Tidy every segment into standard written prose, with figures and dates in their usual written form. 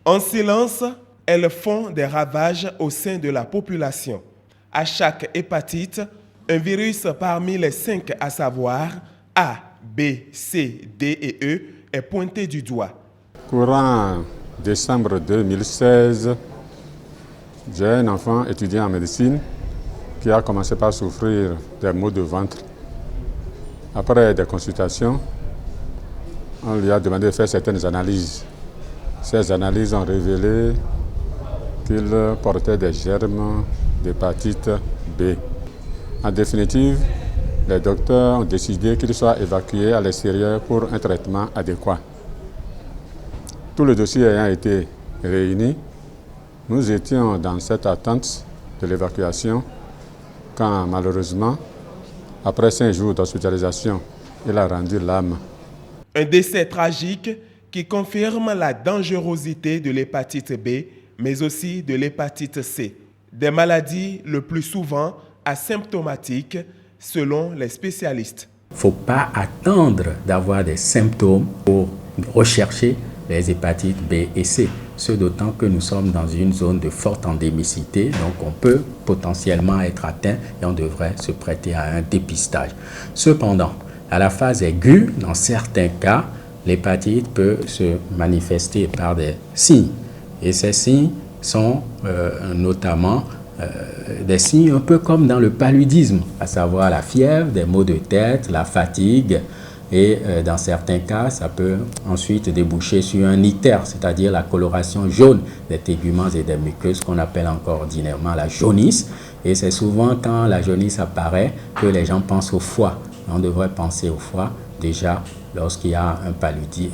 En silence, elles font des ravages au sein de la population. À chaque hépatite, un virus parmi les 5 à savoir A, B, C, D et E est pointé du doigt. Courant décembre 2016, j'ai un enfant étudiant en médecine qui a commencé par souffrir des maux de ventre. Après des consultations, on lui a demandé de faire certaines analyses. Ces analyses ont révélé qu'il portait des germes d'hépatite B. En définitive, les docteurs ont décidé qu'il soit évacué à l'extérieur pour un traitement adéquat. Tout le dossier ayant été réuni, nous étions dans cette attente de l'évacuation quand malheureusement, après 5 jours d'hospitalisation, il a rendu l'âme. Un décès tragique qui confirme la dangerosité de l'hépatite B, mais aussi de l'hépatite C. Des maladies le plus souvent asymptomatiques selon les spécialistes. Il ne faut pas attendre d'avoir des symptômes pour rechercher les hépatites B et C. Ce d'autant que nous sommes dans une zone de forte endémicité, donc on peut potentiellement être atteint et on devrait se prêter à un dépistage. Cependant, à la phase aiguë, dans certains cas, l'hépatite peut se manifester par des signes. Et ces signes sont notamment des signes un peu comme dans le paludisme, à savoir la fièvre, des maux de tête, la fatigue. Et dans certains cas, ça peut ensuite déboucher sur un ictère, c'est-à-dire la coloration jaune des téguments et des muqueuses qu'on appelle encore ordinairement la jaunisse. Et c'est souvent quand la jaunisse apparaît que les gens pensent au foie. On devrait penser au foie déjà lorsqu'il y a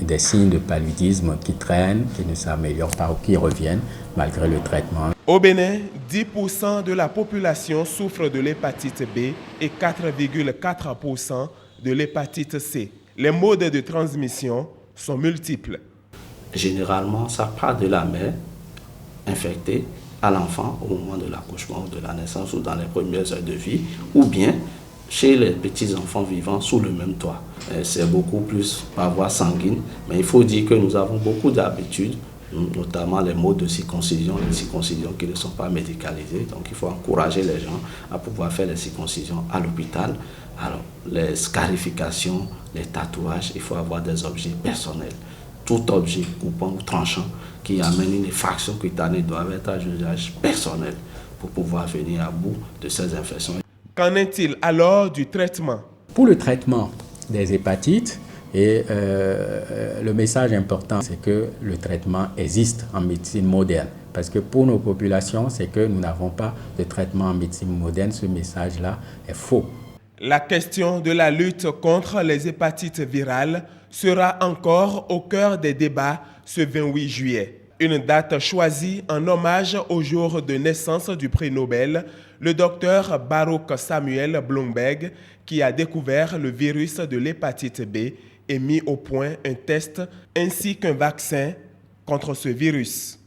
des signes de paludisme qui traînent, qui ne s'améliorent pas ou qui reviennent malgré le traitement. Au Bénin, 10% de la population souffre de l'hépatite B et 4,4% de l'hépatite C. Les modes de transmission sont multiples. Généralement, ça part de la mère infectée à l'enfant au moment de l'accouchement ou de la naissance ou dans les premières heures de vie, ou bien chez les petits-enfants vivant sous le même toit. C'est beaucoup plus par voie sanguine, mais il faut dire que nous avons beaucoup d'habitudes, notamment les modes de circoncision, les circoncisions qui ne sont pas médicalisées. Donc il faut encourager les gens à pouvoir faire les circoncisions à l'hôpital. Alors, les scarifications, les tatouages, il faut avoir des objets personnels. Tout objet coupant ou tranchant qui amène une effraction cutanée doit être à usage personnel pour pouvoir venir à bout de ces infections. Qu'en est-il alors du traitement? Pour le traitement des hépatites, le message important, c'est que le traitement existe en médecine moderne. Parce que pour nos populations, c'est que nous n'avons pas de traitement en médecine moderne. Ce message-là est faux. La question de la lutte contre les hépatites virales sera encore au cœur des débats ce 28 juillet. Une date choisie en hommage au jour de naissance du prix Nobel, le docteur Baruch Samuel Bloomberg, qui a découvert le virus de l'hépatite B et mis au point un test ainsi qu'un vaccin contre ce virus.